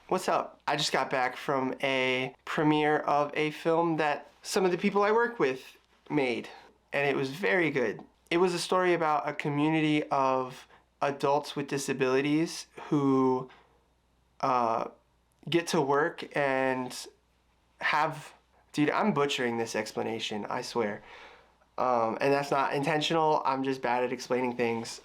What's up? I just got back from a premiere of a film that some of the people I work with made, and it was very good. It was a story about a community of adults with disabilities who get to work and have... Dude, I'm butchering this explanation, I swear. And that's not intentional, I'm just bad at explaining things.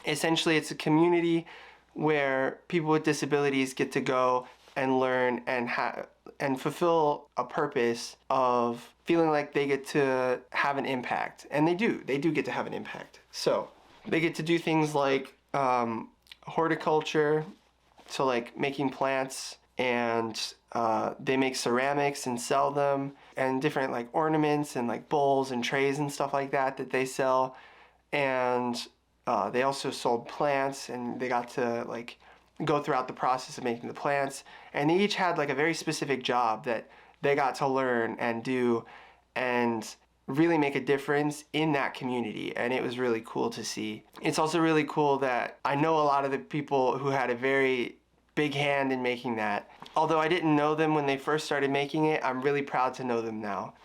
Essentially, it's a community where people with disabilities get to go and learn and fulfill a purpose of feeling like they get to have an impact. And they do get to have an impact. So they get to do things like horticulture, so like making plants, and they make ceramics and sell them, and different like ornaments and like bowls and trays and stuff like that they sell. And they also sold plants, and they got to like go throughout the process of making the plants, and they each had like a very specific job that they got to learn and do and really make a difference in that community, and it was really cool to see. It's also really cool that I know a lot of the people who had a very big hand in making that. Although I didn't know them when they first started making it, I'm really proud to know them now.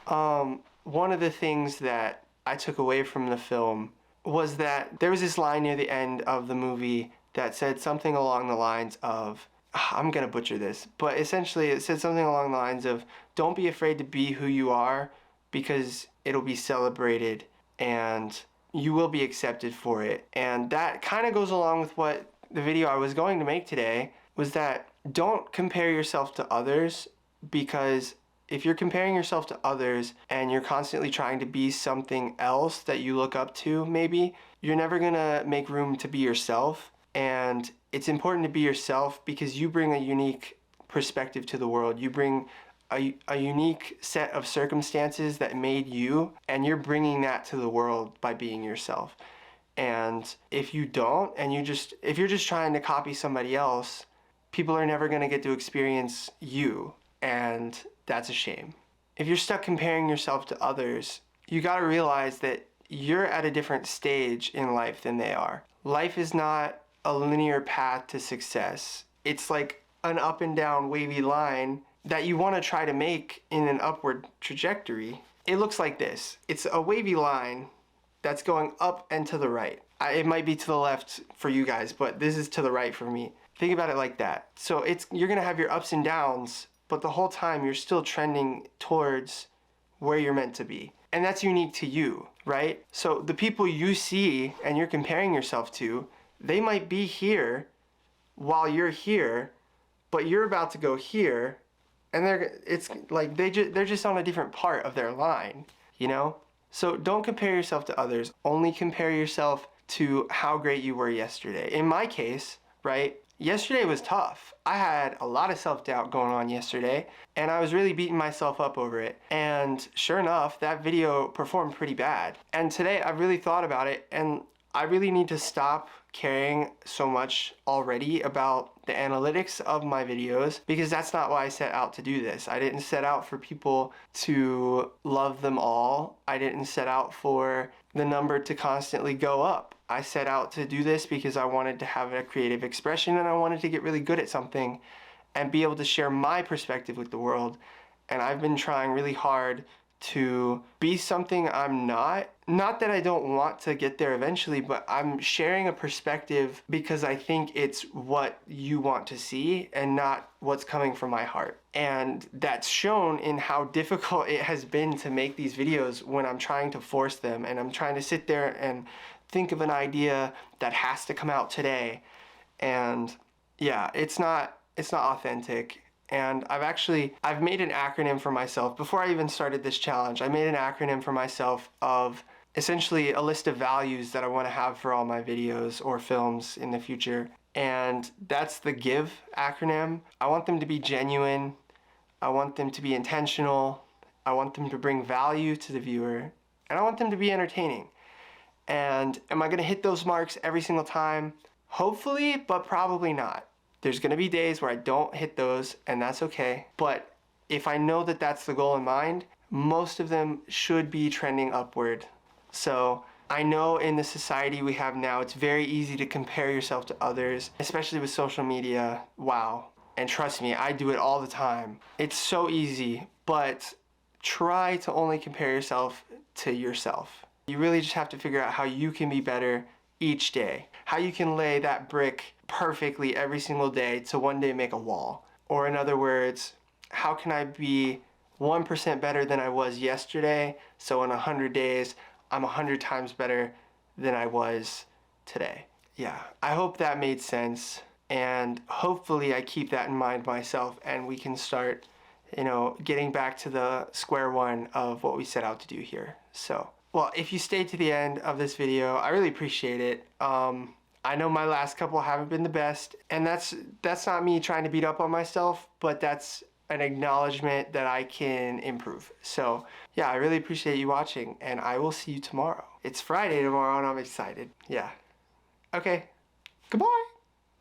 One of the things that I took away from the film was that there was this line near the end of the movie that said something along the lines of, I'm gonna butcher this, but essentially it said something along the lines of, don't be afraid to be who you are, because it'll be celebrated and you will be accepted for it. And that kind of goes along with what the video I was going to make today was, that don't compare yourself to others, because if you're comparing yourself to others and you're constantly trying to be something else that you look up to, maybe, you're never gonna make room to be yourself. And it's important to be yourself because you bring a unique perspective to the world. You bring a unique set of circumstances that made you, and you're bringing that to the world by being yourself. And if you don't, and if you're just trying to copy somebody else, people are never gonna get to experience you, and that's a shame. If you're stuck comparing yourself to others, you gotta realize that you're at a different stage in life than they are. Life is not a linear path to success. It's like an up and down wavy line that you wanna try to make in an upward trajectory. It looks like this. It's a wavy line that's going up and to the right. It might be to the left for you guys, but this is to the right for me. Think about it like that. So you're gonna have your ups and downs, but the whole time you're still trending towards where you're meant to be. And that's unique to you, right? So the people you see and you're comparing yourself to, they might be here while you're here, but you're about to go here, and it's like they're just on a different part of their line, you know? So don't compare yourself to others, only compare yourself to how great you were yesterday. In my case, right, yesterday was tough. I had a lot of self-doubt going on yesterday, and I was really beating myself up over it. And sure enough, that video performed pretty bad. And today I really thought about it, and I really need to stop caring so much already about the analytics of my videos, because that's not why I set out to do this. I didn't set out for people to love them all. I didn't set out for the number to constantly go up. I set out to do this because I wanted to have a creative expression, and I wanted to get really good at something and be able to share my perspective with the world. And I've been trying really hard to be something I'm not. Not that I don't want to get there eventually, but I'm sharing a perspective because I think it's what you want to see and not what's coming from my heart. And that's shown in how difficult it has been to make these videos when I'm trying to force them, and I'm trying to sit there and think of an idea that has to come out today. And yeah, it's not authentic. And I've made an acronym for myself. Before I even started this challenge, I made an acronym for myself of essentially a list of values that I want to have for all my videos or films in the future. And that's the GIVE acronym. I want them to be genuine. I want them to be intentional. I want them to bring value to the viewer. And I want them to be entertaining. And am I gonna hit those marks every single time? Hopefully, but probably not. There's gonna be days where I don't hit those, and that's okay. But if I know that that's the goal in mind, most of them should be trending upward. So I know in the society we have now, it's very easy to compare yourself to others, especially with social media. Wow. And trust me, I do it all the time. It's so easy, but try to only compare yourself to yourself. You really just have to figure out how you can be better each day. How you can lay that brick perfectly every single day to one day make a wall. Or in other words, how can I be 1% better than I was yesterday, so in 100 days, I'm 100 times better than I was today. Yeah, I hope that made sense, and hopefully I keep that in mind myself, and we can start, getting back to the square one of what we set out to do here. So, well, if you stayed to the end of this video, I really appreciate it. I know my last couple haven't been the best, and that's not me trying to beat up on myself, but that's an acknowledgement that I can improve. So yeah, I really appreciate you watching, and I will see you tomorrow. It's Friday tomorrow and I'm excited. Yeah. Okay. Goodbye.